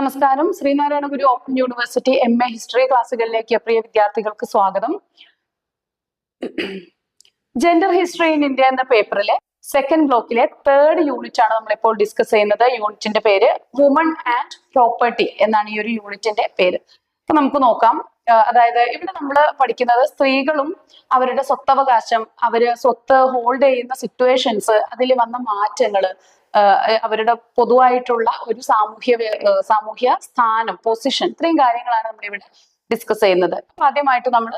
നമസ്കാരം. ശ്രീനാരായണ ഗുരു open university MA history ക്ലാസ്സുകളിലേക്ക് പ്രിയ വിദ്യാർത്ഥികൾക്ക് സ്വാഗതം. ജെൻഡർ ഹിസ്റ്ററി ഇൻ ഇന്ത്യ എന്ന പേപ്പറിലെ സെക്കൻഡ് ബ്ലോക്കിലെ തേർഡ് യൂണിറ്റ് ആണ് നമ്മളിപ്പോൾ ഡിസ്കസ് ചെയ്യുന്നത്. യൂണിറ്റിന്റെ പേര് വുമൺ ആൻഡ് പ്രോപ്പർട്ടി എന്നാണ് ഈ ഒരു യൂണിറ്റിന്റെ പേര്. അപ്പൊ നമുക്ക് നോക്കാം. അതായത് ഇവിടെ നമ്മൾ പഠിക്കുന്നത് സ്ത്രീകളും അവരുടെ സ്വത്തവകാശം, അവര് സ്വത്ത് ഹോൾഡ് ചെയ്യുന്ന സിറ്റുവേഷൻസ്, അതിൽ വന്ന മാറ്റങ്ങള്, അവരുടെ പൊതുവായിട്ടുള്ള ഒരു സാമൂഹ്യ സ്ഥാനം, പൊസിഷൻ, ഇത്രയും കാര്യങ്ങളാണ് നമ്മളിവിടെ ഡിസ്കസ് ചെയ്യുന്നത്. അപ്പൊ ആദ്യമായിട്ട് നമ്മൾ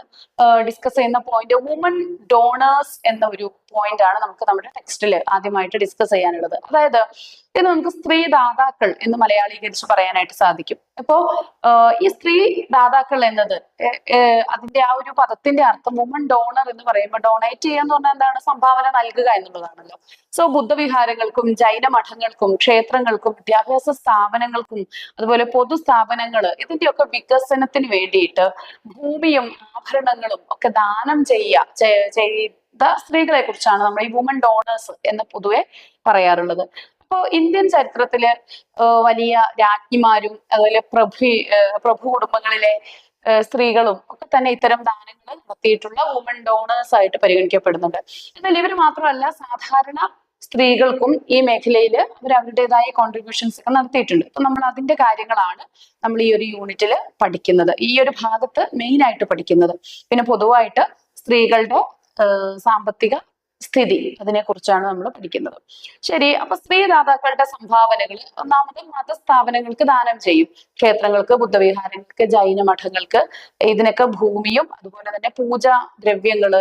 ഡിസ്കസ് ചെയ്യുന്ന പോയിന്റ് വുമൺ ഡോണേഴ്സ് എന്ന ഒരു പോയിന്റ് ആണ് നമുക്ക് നമ്മുടെ ടെക്സ്റ്റിൽ ആദ്യമായിട്ട് ഡിസ്കസ് ചെയ്യാനുള്ളത്. അതായത് ഇത് നമുക്ക് സ്ത്രീ ദാതാക്കൾ എന്ന് മലയാളീകരിച്ച് പറയാനായിട്ട് സാധിക്കും. അപ്പോ ഈ സ്ത്രീ ദാതാക്കൾ എന്നത് അതിന്റെ ആ ഒരു പദത്തിന്റെ അർത്ഥം വുമൺ ഡോണർ എന്ന് പറയുമ്പോൾ ഡൊണേറ്റ് ചെയ്യുക എന്ന് പറഞ്ഞാൽ എന്താണ്? സംഭാവന നൽകുക എന്നുള്ളതാണല്ലോ. സോ ബുദ്ധവിഹാരങ്ങൾക്കും ജൈന മഠങ്ങൾക്കും ക്ഷേത്രങ്ങൾക്കും വിദ്യാഭ്യാസ സ്ഥാപനങ്ങൾക്കും അതുപോലെ പൊതുസ്ഥാപനങ്ങള് ഇതിന്റെയൊക്കെ വികസനത്തിന് വേണ്ടിയിട്ട് ഭൂമിയും ആഭരണങ്ങളും ഒക്കെ ദാനം ചെയ്ത സ്ത്രീകളെ കുറിച്ചാണ് നമ്മൾ ഈ വുമൺ ഡോണേഴ്സ് എന്ന് പൊതുവെ പറയാറുള്ളത്. അപ്പോൾ ഇന്ത്യൻ ചരിത്രത്തില് വലിയ രാജ്ഞിമാരും അതുപോലെ പ്രഭു കുടുംബങ്ങളിലെ സ്ത്രീകളും ഒക്കെ തന്നെ ഇത്തരം ദാനങ്ങൾ നടത്തിയിട്ടുള്ള വുമൺ ഡോണേഴ്സ് ആയിട്ട് പരിഗണിക്കപ്പെടുന്നുണ്ട്. എന്നാൽ ഇവർ മാത്രമല്ല, സാധാരണ സ്ത്രീകൾക്കും ഈ മേഖലയിൽ അവർ അവരുടേതായ കോൺട്രിബ്യൂഷൻസ് ഒക്കെ നടത്തിയിട്ടുണ്ട്. അപ്പൊ നമ്മൾ അതിന്റെ കാര്യങ്ങളാണ് നമ്മൾ ഈ ഒരു യൂണിറ്റിൽ പഠിക്കുന്നത്, ഈ ഒരു ഭാഗത്ത് മെയിൻ ആയിട്ട് പഠിക്കുന്നത്. പിന്നെ പൊതുവായിട്ട് സ്ത്രീകളുടെ സാമ്പത്തിക സ്ഥിതി, അതിനെ കുറിച്ചാണ് നമ്മൾ പഠിക്കുന്നത്. ശരി, അപ്പൊ സ്ത്രീ ദാതാക്കളുടെ സംഭാവനകൾ ഒന്നാമത് മതസ്ഥാപനങ്ങൾക്ക് ദാനം ചെയ്യും. ക്ഷേത്രങ്ങൾക്ക്, ബുദ്ധവിഹാരങ്ങൾക്ക്, ജൈന മഠങ്ങൾക്ക്, ഇതിനൊക്കെ ഭൂമിയും അതുപോലെ തന്നെ പൂജാ ദ്രവ്യങ്ങള്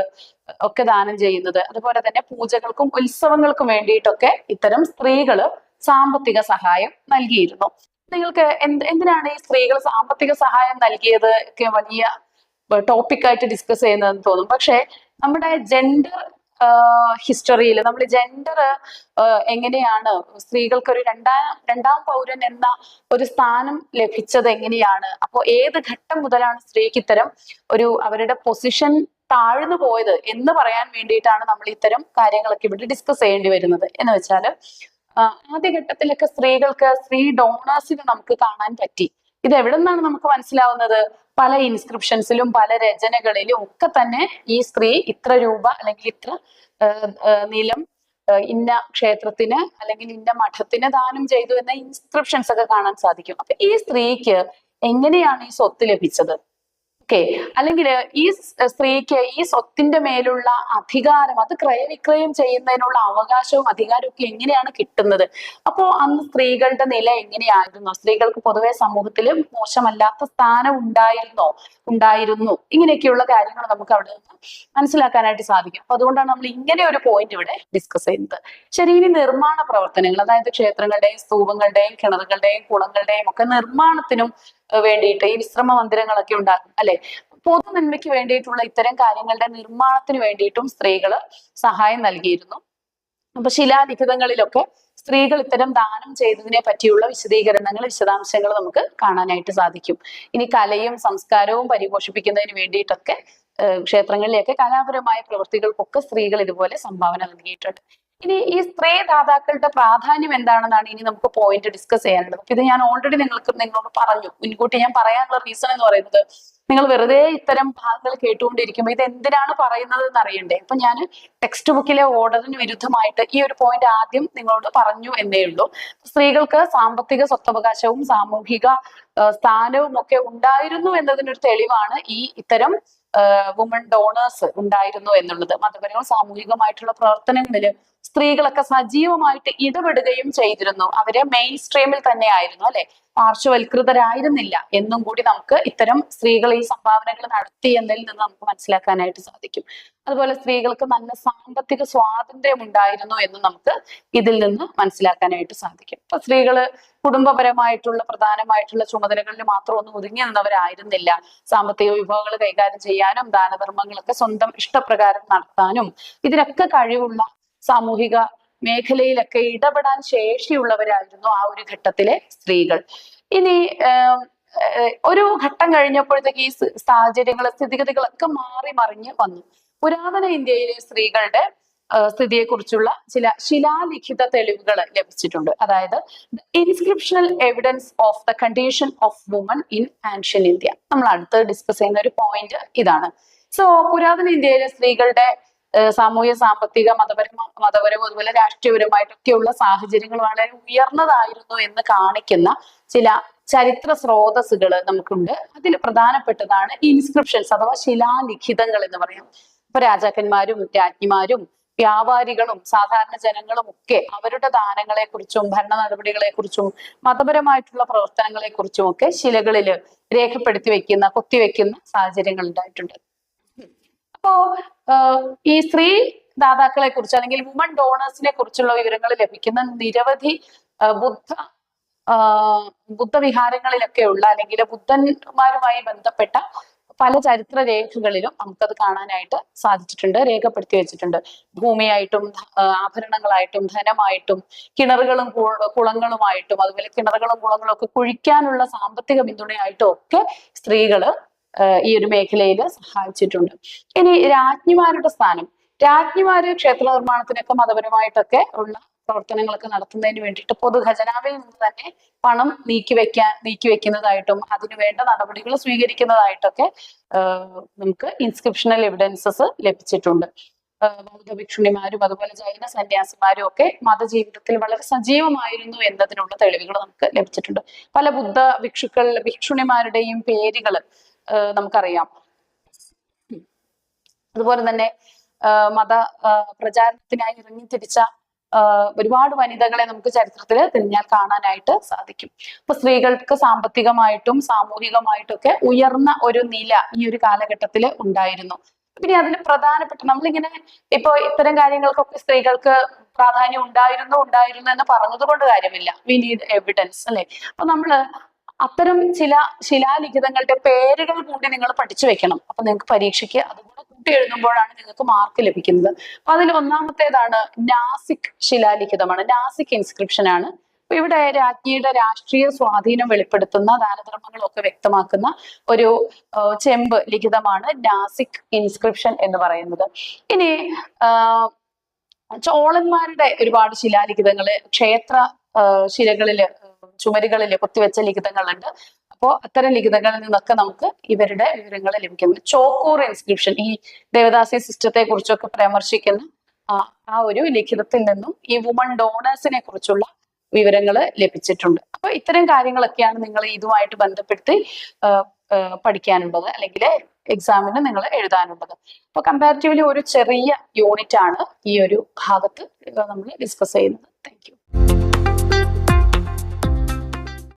ഒക്കെ ദാനം ചെയ്യുന്നത്. അതുപോലെ തന്നെ പൂജകൾക്കും ഉത്സവങ്ങൾക്കും വേണ്ടിയിട്ടൊക്കെ ഇത്തരം സ്ത്രീകള് സാമ്പത്തിക സഹായം നൽകിയിരുന്നു. നിങ്ങൾക്ക് എന്തിനാണ് ഈ സ്ത്രീകൾ സാമ്പത്തിക സഹായം നൽകിയത് ഒക്കെ വലിയ ടോപ്പിക്കായിട്ട് ഡിസ്കസ് ചെയ്യുന്നതെന്ന് തോന്നും. പക്ഷെ നമ്മുടെ ജെൻഡർ ഹിസ്റ്ററിയിൽ നമ്മൾ ജെൻഡർ എങ്ങനെയാണ് സ്ത്രീകൾക്ക് ഒരു രണ്ടാം പൗരൻ എന്ന ഒരു സ്ഥാനം ലഭിച്ചത് എങ്ങനെയാണ്, അപ്പോൾ ഏത് ഘട്ടം മുതലാണ് സ്ത്രീക്ക് ഇത്തരം ഒരു അവരുടെ പൊസിഷൻ താഴ്ന്നു പോയത് എന്ന് പറയാൻ വേണ്ടിയിട്ടാണ് നമ്മൾ ഇത്തരം കാര്യങ്ങളൊക്കെ ഇവിടെ ഡിസ്കസ് ചെയ്യേണ്ടി വരുന്നത്. എന്ന് വെച്ചാല് ആദ്യഘട്ടത്തിലൊക്കെ സ്ത്രീ ഡോണേഴ്സിനെ നമുക്ക് കാണാൻ പറ്റി. ഇത് എവിടെ നിന്നാണ് നമുക്ക് മനസ്സിലാവുന്നത്? പല ഇൻസ്ക്രിപ്ഷൻസിലും പല രചനകളിലും ഒക്കെ തന്നെ ഈ സ്ത്രീ ഇത്ര രൂപ അല്ലെങ്കിൽ ഇത്ര നിലം ഇന്ന ക്ഷേത്രത്തിന് അല്ലെങ്കിൽ ഇന്ന മഠത്തിന് ദാനം ചെയ്തു എന്ന ഇൻസ്ക്രിപ്ഷൻസ് ഒക്കെ കാണാൻ സാധിക്കും. അപ്പൊ ഈ സ്ത്രീക്ക് എങ്ങനെയാണ് ഈ സ്വത്ത് ലഭിച്ചത്? അല്ലെങ്കിൽ ഈ സ്ത്രീക്ക് ഈ സ്വത്തിന്റെ മേലുള്ള അധികാരം, അത് ക്രയവിക്രയം ചെയ്യുന്നതിനുള്ള അവകാശവും അധികാരവും ഒക്കെ എങ്ങനെയാണ് കിട്ടുന്നത്? അപ്പോ അന്ന് സ്ത്രീകളുടെ നില എങ്ങനെയായിരുന്നു? സ്ത്രീകൾക്ക് പൊതുവെ സമൂഹത്തിൽ മോശമല്ലാത്ത സ്ഥാനം ഉണ്ടായിരുന്നു ഇങ്ങനെയൊക്കെയുള്ള കാര്യങ്ങൾ നമുക്ക് അവിടെ നിന്ന് മനസ്സിലാക്കാനായിട്ട് സാധിക്കും. അപ്പൊ അതുകൊണ്ടാണ് നമ്മൾ ഇങ്ങനെ ഒരു പോയിന്റ് ഇവിടെ ഡിസ്കസ് ചെയ്യുന്നത്. ശരി, ഇനി നിർമ്മാണ പ്രവർത്തനങ്ങൾ, അതായത് ക്ഷേത്രങ്ങളുടെയും സ്തൂപങ്ങളുടെയും കിണറുകളുടെയും കുളങ്ങളുടെയും ഒക്കെ നിർമ്മാണത്തിനും വേണ്ടിയിട്ട് ഈ വിശ്രമ മന്ദിരങ്ങളൊക്കെ ഉണ്ടാക്കും അല്ലെ, പൊതു നന്മയ്ക്ക് വേണ്ടിയിട്ടുള്ള ഇത്തരം കാര്യങ്ങളുടെ നിർമ്മാണത്തിന് വേണ്ടിയിട്ടും സ്ത്രീകള് സഹായം നൽകിയിരുന്നു. അപ്പൊ ശിലാലിഖിതങ്ങളിലൊക്കെ സ്ത്രീകൾ ഇത്തരം ദാനം ചെയ്തതിനെ പറ്റിയുള്ള വിശദാംശങ്ങൾ നമുക്ക് കാണാനായിട്ട് സാധിക്കും. ഇനി കലയും സംസ്കാരവും പരിപോഷിപ്പിക്കുന്നതിന് വേണ്ടിയിട്ടൊക്കെ ക്ഷേത്രങ്ങളിലെയൊക്കെ കലാപരമായ പ്രവൃത്തികൾക്കൊക്കെ സ്ത്രീകൾ ഇതുപോലെ സംഭാവന നൽകിയിട്ടുണ്ട്. ഇനി ഈ സ്ത്രീ ദാതാക്കളുടെ പ്രാധാന്യം എന്താണെന്നാണ് ഇനി നമുക്ക് പോയിന്റ് ഡിസ്കസ് ചെയ്യാനുള്ളത്. ഇത് ഞാൻ ഓൾറെഡി നിങ്ങളോട് പറഞ്ഞു. മുൻകൂട്ടി ഞാൻ പറയാനുള്ള റീസൺ എന്ന് പറയുന്നത്, നിങ്ങൾ വെറുതെ ഇത്തരം ഭാഗങ്ങൾ കേട്ടുകൊണ്ടിരിക്കുമ്പോൾ ഇത് എന്തിനാണ് പറയുന്നത് എന്ന് അറിയണ്ടേ. അപ്പൊ ഞാൻ ടെക്സ്റ്റ് ബുക്കിലെ ഓർഡറിന് വിരുദ്ധമായിട്ട് ഈ ഒരു പോയിന്റ് ആദ്യം നിങ്ങളോട് പറഞ്ഞു എന്നേ ഉള്ളൂ. സ്ത്രീകൾക്ക് സാമ്പത്തിക സ്വത്തവകാശവും സാമൂഹിക സ്ഥാനവും ഒക്കെ ഉണ്ടായിരുന്നു എന്നതിനൊരു തെളിവാണ് ഈ ഇത്തരം വുമൺ ഡോണേഴ്സ് ഉണ്ടായിരുന്നു എന്നുള്ളത്. മതപരവും സാമൂഹികമായിട്ടുള്ള പ്രവർത്തനങ്ങളിൽ സ്ത്രീകളൊക്കെ സജീവമായിട്ട് ഇടപെടുകയും ചെയ്തിരുന്നു. അവരെ മെയിൻ സ്ട്രീമിൽ തന്നെ ആയിരുന്നു അല്ലെ, പാർശ്വവൽകൃതരായിരുന്നില്ല എന്നും കൂടി നമുക്ക് ഇത്തരം സ്ത്രീകൾ ഈ സംഭാവനകൾ നടത്തി എന്നതിൽ നിന്ന് നമുക്ക് മനസ്സിലാക്കാനായിട്ട് സാധിക്കും. അതുപോലെ സ്ത്രീകൾക്ക് നല്ല സാമ്പത്തിക സ്വാതന്ത്ര്യം ഉണ്ടായിരുന്നു എന്ന് നമുക്ക് ഇതിൽ നിന്ന് മനസ്സിലാക്കാനായിട്ട് സാധിക്കും. അപ്പൊ സ്ത്രീകള് കുടുംബപരമായിട്ടുള്ള പ്രധാനമായിട്ടുള്ള ചുമതലകളിൽ മാത്രം ഒന്നും ഒതുങ്ങി നിന്നവരായിരുന്നില്ല. സാമ്പത്തിക വിഭവങ്ങൾ കൈകാര്യം ചെയ്യാനും ദാനധർമ്മങ്ങളൊക്കെ സ്വന്തം ഇഷ്ടപ്രകാരം നടത്താനും ഇതിനൊക്കെ കഴിവുള്ള സാമൂഹിക മേഖലയിലൊക്കെ ഇടപെടാൻ ശേഷിയുള്ളവരായിരുന്നു ആ ഒരു ഘട്ടത്തിലെ സ്ത്രീകൾ. ഇനി ഒരു ഘട്ടം കഴിഞ്ഞപ്പോഴത്തേക്ക് ഈ സാഹചര്യങ്ങൾ, സ്ഥിതിഗതികളൊക്കെ മാറി മറിഞ്ഞ് വന്നു. പുരാതന ഇന്ത്യയിലെ സ്ത്രീകളുടെ സ്ഥിതിയെക്കുറിച്ചുള്ള ചില ശിലാലിഖിത തെളിവുകൾ ലഭിച്ചിട്ടുണ്ട്. അതായത് inscriptional evidence of the condition of woman in ancient India. നമ്മൾ അടുത്ത് ഡിസ്കസ് ചെയ്യുന്ന ഒരു പോയിന്റ് ഇതാണ്. സോ പുരാതന ഇന്ത്യയിലെ സ്ത്രീകളുടെ സാമൂഹ്യ സാമ്പത്തിക മതപരവും അതുപോലെ രാഷ്ട്രീയപരമായിട്ടൊക്കെയുള്ള സാഹചര്യങ്ങൾ വളരെ ഉയർന്നതായിരുന്നു എന്ന് കാണിക്കുന്ന ചില ചരിത്ര സ്രോതസ്സുകൾ നമുക്കുണ്ട്. അതിൽ പ്രധാനപ്പെട്ടതാണ് ഇൻസ്ക്രിപ്ഷൻസ് അഥവാ ശിലാലിഖിതങ്ങൾ എന്ന് പറയാം. ഇപ്പൊ രാജാക്കന്മാരും രാജ്ഞിമാരും വ്യാപാരികളും സാധാരണ ജനങ്ങളും ഒക്കെ അവരുടെ ദാനങ്ങളെ കുറിച്ചും ഭരണ നടപടികളെ കുറിച്ചും മതപരമായിട്ടുള്ള പ്രവർത്തനങ്ങളെ കുറിച്ചും ഒക്കെ ശിലകളിൽ രേഖപ്പെടുത്തി വെക്കുന്ന കൊത്തിവെക്കുന്ന സാഹചര്യങ്ങൾ ഉണ്ടായിട്ടുണ്ട്. അപ്പോ ഈ സ്ത്രീ ദാതാക്കളെ കുറിച്ച് അല്ലെങ്കിൽ വുമൺ ഡോണേഴ്സിനെ കുറിച്ചുള്ള വിവരങ്ങൾ ലഭിക്കുന്ന നിരവധി ബുദ്ധവിഹാരങ്ങളിലൊക്കെയുള്ള അല്ലെങ്കിൽ ബുദ്ധന്മാരുമായി ബന്ധപ്പെട്ട പല ചരിത്ര രേഖകളിലും നമുക്കത് കാണാനായിട്ട് സാധിച്ചിട്ടുണ്ട്, രേഖപ്പെടുത്തി വെച്ചിട്ടുണ്ട്. ഭൂമിയായിട്ടും ആഭരണങ്ങളായിട്ടും ധനമായിട്ടും കിണറുകളും കുളങ്ങളുമായിട്ടും അതുപോലെ കിണറുകളും കുളങ്ങളും ഒക്കെ കുഴിക്കാനുള്ള സാമ്പത്തിക പിന്തുണയായിട്ടും ഒക്കെ സ്ത്രീകള് ഈ ഒരു മേഖലയിൽ സഹായിച്ചിട്ടുണ്ട്. ഇനി രാജ്ഞിമാരുടെ സ്ഥാനം. രാജ്ഞിമാര് ക്ഷേത്ര നിർമ്മാണത്തിനൊക്കെ മതപരമായിട്ടൊക്കെ ഉള്ള പ്രവർത്തനങ്ങളൊക്കെ നടത്തുന്നതിന് വേണ്ടിയിട്ട് പൊതുഖജനാവിൽ നിന്ന് തന്നെ പണം നീക്കിവെക്കുന്നതായിട്ടും അതിനുവേണ്ട നടപടികൾ സ്വീകരിക്കുന്നതായിട്ടൊക്കെ നമുക്ക് ഇൻസ്ക്രിപ്ഷണൽ എവിഡൻസസ് ലഭിച്ചിട്ടുണ്ട്. ബൗദ്ധ ഭിക്ഷുണിമാരും അതുപോലെ ജൈന സന്യാസിമാരും ഒക്കെ മതജീവിതത്തിൽ വളരെ സജീവമായിരുന്നു എന്നതിനുള്ള തെളിവുകൾ നമുക്ക് ലഭിച്ചിട്ടുണ്ട്. പല ബുദ്ധ ഭിക്ഷുണിമാരുടെയും പേരുകൾ നമുക്കറിയാം. അതുപോലെ തന്നെ മത പ്രചാരണത്തിനായി ഇറങ്ങിത്തിരിച്ച ഒരുപാട് വനിതകളെ നമുക്ക് ചരിത്രത്തിൽ തിരിഞ്ഞാൽ കാണാനായിട്ട് സാധിക്കും. അപ്പൊ സ്ത്രീകൾക്ക് സാമ്പത്തികമായിട്ടും സാമൂഹികമായിട്ടും ഒക്കെ ഉയർന്ന ഒരു നില ഈ ഒരു കാലഘട്ടത്തിൽ ഉണ്ടായിരുന്നു. പിന്നെ അതിന് പ്രധാനപ്പെട്ട നമ്മളിങ്ങനെ ഇപ്പൊ ഇത്തരം കാര്യങ്ങൾക്കൊക്കെ സ്ത്രീകൾക്ക് പ്രാധാന്യം ഉണ്ടായിരുന്നു എന്ന് പറഞ്ഞത് കൊണ്ട് കാര്യമില്ല. വി നീഡ് എവിഡൻസ് അല്ലെ. അപ്പൊ നമ്മള് അത്തരം ചില ശിലാലിഖിതങ്ങളുടെ പേരുകൾ കൂടി നിങ്ങൾ പഠിച്ചു വെക്കണം. അപ്പൊ നിങ്ങൾക്ക് പരീക്ഷയ്ക്ക് അതുകൂടെ കൂട്ടി എഴുതുമ്പോഴാണ് നിങ്ങൾക്ക് മാർക്ക് ലഭിക്കുന്നത്. അപ്പൊ അതിൽ ഒന്നാമത്തേതാണ് നാസിക് ശിലാലിഖിതമാണ്, നാസിക് ഇൻസ്ക്രിപ്ഷൻ ആണ്. അപ്പൊ ഇവിടെ രാജ്ഞിയുടെ രാഷ്ട്രീയ സ്വാധീനം വെളിപ്പെടുത്തുന്ന ദാനധർമ്മങ്ങളൊക്കെ വ്യക്തമാക്കുന്ന ഒരു ചെമ്പ് ലിഖിതമാണ് നാസിക് ഇൻസ്ക്രിപ്ഷൻ എന്ന് പറയുന്നത്. ഇനി ചോളന്മാരുടെ ഒരുപാട് ശിലാലിഖിതങ്ങള് ക്ഷേത്ര ശിലകളില് ചുമരുകളിൽ കൊത്തിവെച്ച ലിഖിതങ്ങളുണ്ട്. അപ്പോൾ അത്തരം ലിഖിതങ്ങളിൽ നിന്നൊക്കെ നമുക്ക് ഇവരുടെ വിവരങ്ങൾ ലഭിക്കുന്നു. ചോക്കൂർ ഇൻസ്ക്രിപ്ഷൻ ഈ ദേവദാസി സിസ്റ്റത്തെ കുറിച്ചൊക്കെ പരാമർശിക്കുന്ന ആ ഒരു ലിഖിതത്തിൽ നിന്നും ഈ വുമൺ ഡോണേഴ്സിനെ കുറിച്ചുള്ള വിവരങ്ങൾ ലഭിച്ചിട്ടുണ്ട്. അപ്പൊ ഇത്തരം കാര്യങ്ങളൊക്കെയാണ് നിങ്ങൾ ഇതുമായിട്ട് ബന്ധപ്പെടുത്തി പഠിക്കാനുള്ളത് അല്ലെങ്കിൽ എക്സാമിന് നിങ്ങൾ എഴുതാനുള്ളത്. അപ്പൊ കമ്പാരിറ്റീവ്ലി ഒരു ചെറിയ യൂണിറ്റ് ആണ് ഈ ഒരു ഭാഗത്ത് നമ്മൾ ഡിസ്കസ് ചെയ്യുന്നത്. Thank you.